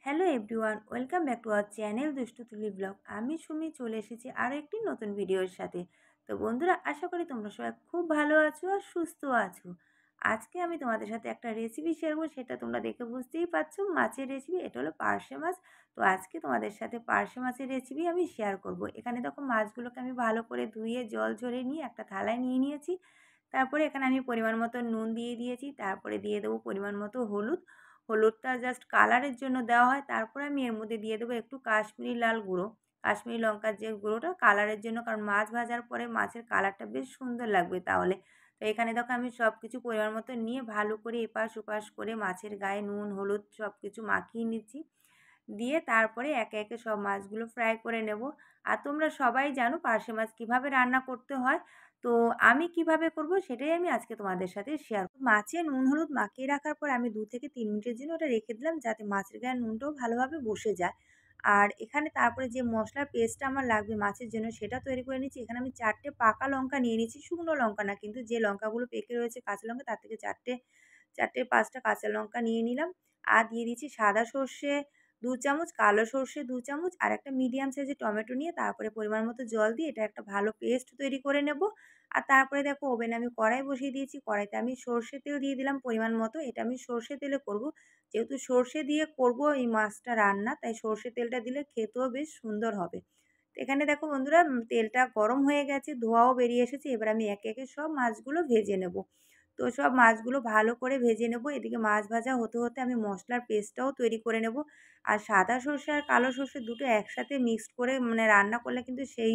Hello everyone, welcome back to our channel দুষ্টু তুলি blog. আমি সুমি চলে এসেছি আরও একটি নতুন ভিডিওর সাথে। তো বন্ধুরা, আশা করি তোমরা সবাই খুব ভালো আছো আর সুস্থ আছো। আজকে আমি তোমাদের সাথে একটা রেসিপি শেয়ার করবো, সেটা তোমরা দেখে বুঝতেই পারছো, মাছের রেসিপি। এটা হলো পার্শে মাছ। তো আজকে তোমাদের সাথে পার্শে মাছের রেসিপি আমি শেয়ার করব। এখানে দেখো, মাছগুলোকে আমি ভালো করে ধুয়ে জল ঝরিয়ে নিয়ে একটা থালায় নিয়ে নিয়েছি। তারপরে এখানে আমি পরিমাণ মতো নুন দিয়ে দিয়েছি। তারপরে দিয়ে দেবো পরিমাণ মতো হলুদ। হলুদটা জাস্ট কালারের জন্য দেওয়া হয়। তারপরে আমি এর মধ্যে দিয়ে দেবো একটু কাশ্মীরি লাল গুঁড়ো, কাশ্মীরি লঙ্কার যে গুঁড়োটা, কালারের জন্য, কারণ মাছ ভাজার পরে মাছের কালারটা বেশ সুন্দর লাগবে তাহলে। তো এখানে দেখো, আমি সব কিছু পরিমাণ মতো নিয়ে ভালো করে এপাশ ওপাশ করে মাছের গায়ে নুন হলুদ সব কিছু মাখিয়ে নিচ্ছি। দিয়ে তারপরে একে একে সব মাছগুলো ফ্রাই করে নেব। আর তোমরা সবাই জানো পার্শে মাছ কীভাবে রান্না করতে হয়। তো আমি কিভাবে করব সেটাই আমি আজকে তোমাদের সাথে শেয়ার করব। মাছে নুন হলুদ মাখিয়ে রাখার পর আমি 2 থেকে 3 মিনিটের জন্য ওটা রেখে দিলাম, যাতে মাছের গায়ে নুনটাও ভালোভাবে বসে যায়। আর এখানে তারপরে যে মশলার পেস্টটা আমার লাগবে মাছের জন্য, সেটা তৈরি করে নিচ্ছি। এখানে আমি 4টে পাকা লঙ্কা নিয়ে নিচ্ছি, শুকনো লঙ্কা না কিন্তু, যে লঙ্কাগুলো পেকে রয়েছে কাঁচা লঙ্কা, তার থেকে 4টে 5টা কাঁচা লঙ্কা নিয়ে নিলাম। আর দিয়ে দিচ্ছি সাদা সর্ষে 2 চামচ, কালো সর্ষে 2 চামচ, আর একটা মিডিয়াম সাইজের টমেটো নিয়ে তারপরে পরিমাণ মতো জল দিয়ে এটা একটা ভালো পেস্ট তৈরি করে নেব। আর তারপরে দেখো, ওভেনে আমি কড়াই বসিয়ে দিয়েছি। কড়াইতে আমি সর্ষে তেল দিয়ে দিলাম পরিমাণ মতো। এটা আমি সর্ষে তেলে করব। যেহেতু সর্ষে দিয়ে করব এই মাছটা রান্না, তাই সর্ষে তেলটা দিলে খেতেও বেশ সুন্দর হবে। তো এখানে দেখো বন্ধুরা, তেলটা গরম হয়ে গেছে, ধোঁয়াও বেরিয়ে এসেছে। এবার আমি একে একে সব মাছগুলো ভেজে নেব। তো সব মাছগুলো ভালো করে ভেজে নেব। এদিকে মাছ ভাজা হতে হতে আমি মশলার পেস্টটাও তৈরি করে নেব। আর সাদা সর্ষে আর কালো সর্ষে দুটো একসাথে মিক্সড করে রান্না করলে কিন্তু সেই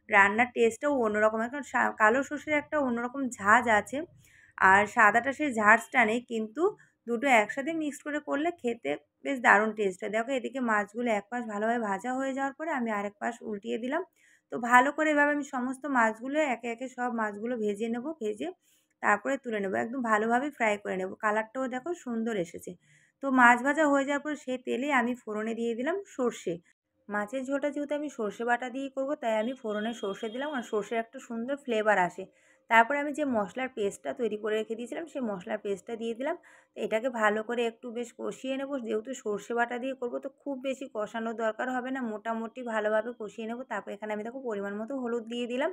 রান্নার টেস্টটাও অন্যরকম হয়। কারণ কালো সর্ষের একটা অন্যরকম ঝাঁঝ আছে, আর সাদাটা সেই ঝাঁঝটা নেই, কিন্তু দুটো একসাথে মিক্সড করে করলে খেতে বেশ দারুণ টেস্ট হয়। দেখো, এদিকে মাছগুলো এক পাশ ভালোভাবে ভাজা হয়ে যাওয়ার পরে আমি আরেক পাশ উল্টিয়ে দিলাম। তো ভালো করে এভাবে আমি সমস্ত মাছগুলো একে একে সব মাছগুলো ভেজে নেব। ভেজে তারপরে তুলে নেব। একদম ভালোভাবে ফ্রাই করে নেব। কালারটাও দেখো সুন্দর এসেছে। তো মাছ ভাজা হয়ে যাওয়ার পর সেই তেলে আমি ফোড়নে দিয়ে দিলাম সর্ষে। মাছের ঝোলটা যেহেতু আমি সর্ষে বাটা দিয়েই করব, তাই আমি ফোড়নে সর্ষে দিলাম, আর সর্ষের একটা সুন্দর ফ্লেভার আসে। তারপরে আমি যে মশলার পেস্টটা তৈরি করে রেখে দিয়েছিলাম, সেই মশলার পেস্টটা দিয়ে দিলাম। তো এটাকে ভালো করে একটু বেশ কষিয়ে নেব। যেহেতু সর্ষে বাটা দিয়ে করব, তো খুব বেশি কষানোর দরকার হবে না, মোটামুটি ভালোভাবে কষিয়ে নেব। তারপর এখানে আমি দেখো পরিমাণ মতো হলুদ দিয়ে দিলাম।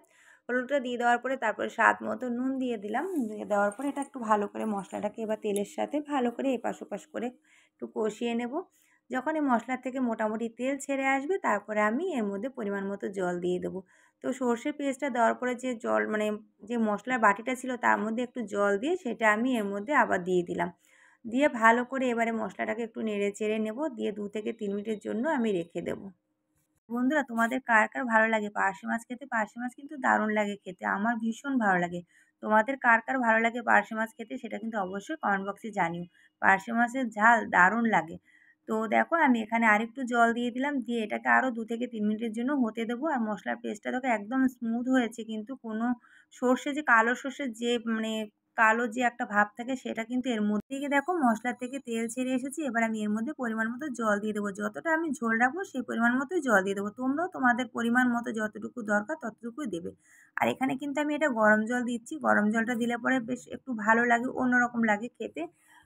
হলুদটা দিয়ে দেওয়ার পরে তারপরে স্বাদ মতো নুন দিয়ে দিলাম। দিয়ে দেওয়ার পরে এটা একটু ভালো করে মশলাটাকে এবার তেলের সাথে ভালো করে এপাশ ওপাশ করে একটু কষিয়ে নেব। যখন এই মশলার থেকে মোটামুটি তেল ছেড়ে আসবে, তারপরে আমি এর মধ্যে পরিমাণ মতো জল দিয়ে দেবো। তো সর্ষে পেস্টটা দেওয়ার পরে যে জল, যে মশলার বাটিটা ছিল তার মধ্যে একটু জল দিয়ে সেটা আমি এর মধ্যে আবার দিয়ে দিলাম। দিয়ে ভালো করে এবারে মশলাটাকে একটু নেড়ে চেড়ে নেব। দিয়ে 2 থেকে 3 মিনিটের জন্য আমি রেখে দেবো। বন্ধুরা, তোমাদের কার কার ভালো লাগে পার্শে মাছ খেতে? পার্শে মাছ কিন্তু দারুণ লাগে খেতে, আমার ভীষণ ভালো লাগে। তোমাদের কার কার ভালো লাগে পার্শে মাছ খেতে, সেটা কিন্তু অবশ্যই কমেন্ট বক্সে জানিও। পার্শে মাছের ঝাল দারুণ লাগে। তো দেখো, আমি এখানে আরেকটু জল দিয়ে দিলাম। দিয়ে এটাকে আরও 2 থেকে 3 মিনিটের জন্য হতে দেবো। আর মশলার পেস্টটা দেখো একদম স্মুথ হয়েছে, কিন্তু কোনো সর্ষে, যে কালো সর্ষের যে কালো যে একটা ভাব থাকে, সেটা কিন্তু এর মধ্যে থেকে দেখো মশলার থেকে তেল ছেড়ে এসেছে। এবার আমি এর মধ্যে পরিমাণ মতো জল দিয়ে দেবো। যতটা আমি ঝোল রাখবো সেই পরিমাণ মতোই জল দিয়ে দেবো। তোমরাও তোমাদের পরিমাণ মতো যতটুকু দরকার ততটুকুই দেবে। আর এখানে কিন্তু আমি এটা গরম জল দিচ্ছি। গরম জলটা দিলে পরে বেশ একটু ভালো লাগে, অন্যরকম লাগে খেতে।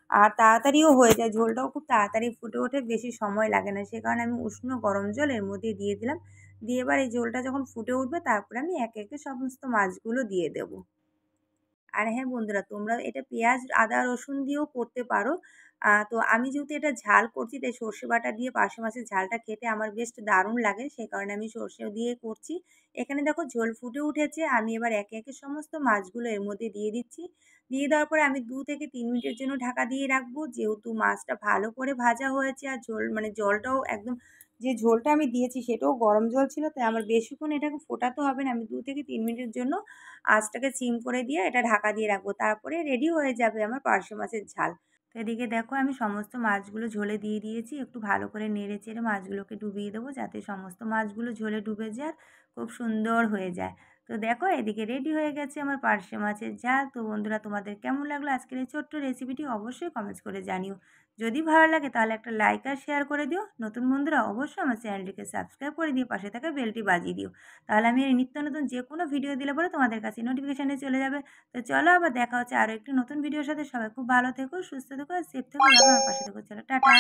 আর তাড়াতাড়িও হয়ে যায়, ঝোলটাও খুব তাড়াতাড়ি ফুটে ওঠে, বেশি সময় লাগে না। সে কারণে আমি উষ্ণ গরম জল এর মধ্যে দিয়ে দিলাম। দিয়ে এবার এই ঝোলটা যখন ফুটে উঠবে, তারপরে আমি একে একে সমস্ত মাছগুলো দিয়ে দেবো। আর হ্যাঁ বন্ধুরা, তোমরা এটা পেঁয়াজ, আদা, রসুন দিয়েও করতে পারো। তো আমি যেহেতু এটা ঝাল করছি, তাই সর্ষে বাটা দিয়ে পার্শে মাছের ঝালটা খেতে আমার বেশ দারুণ লাগে, সেই কারণে আমি সর্ষে দিয়ে করছি। এখানে দেখো ঝোল ফুটে উঠেছে। আমি এবার একে একে সমস্ত মাছগুলো এর মধ্যে দিয়ে দিচ্ছি। দিয়ে দেওয়ার পরে আমি 2 থেকে 3 মিনিটের জন্য ঢাকা দিয়ে রাখবো। যেহেতু মাছটা ভালো করে ভাজা হয়েছে, আর জলটাও একদম, যে ঝোলটা আমি দিয়েছি সেটাও গরম জল ছিল, তাই আমার বেশিক্ষণ এটাকে ফোটাতে হবে না। আমি 2 থেকে 3 মিনিটের জন্য আঁচটাকে সিম করে দিয়ে এটা ঢাকা দিয়ে রাখবো। তারপরে রেডি হয়ে যাবে আমার পার্শে মাছের ঝাল। তো এদিকে দেখো, আমি সমস্ত মাছগুলো ঝোলে দিয়ে দিয়েছি। একটু ভালো করে নেড়ে চেড়ে মাছগুলোকে ডুবিয়ে দেবো, যাতে সমস্ত মাছগুলো ঝোলে ডুবে যায়, আর খুব সুন্দর হয়ে যায়। তো দেখো, এদিকে রেডি হয়ে গেছে আমার পার্শে মাছের ঝাল। তো বন্ধুরা, তোমাদের কেমন লাগলো আজকের এই ছোট্ট রেসিপিটি অবশ্যই কমেন্টস করে জানিও। যদি ভালো লাগে তাহলে একটা লাইক আর শেয়ার করে দিও। নতুন বন্ধুরা অবশ্যই আমার চ্যানেলটিকে সাবস্ক্রাইব করে দিয়ে পাশে থাকা বেলটি বাজিয়ে দিও। তাহলে আমি এই নিত্য নতুন যে কোনো ভিডিও দিলে পরে তোমাদের কাছে নোটিফিকেশানে চলে যাবে। তো চলো, আবার দেখা হচ্ছে আরও একটি নতুন ভিডিওর সাথে। সবাই খুব ভালো থেকো, সুস্থ থেকো আর সেফ থেকো। আমার পাশে থেকো। চলো, টাটা।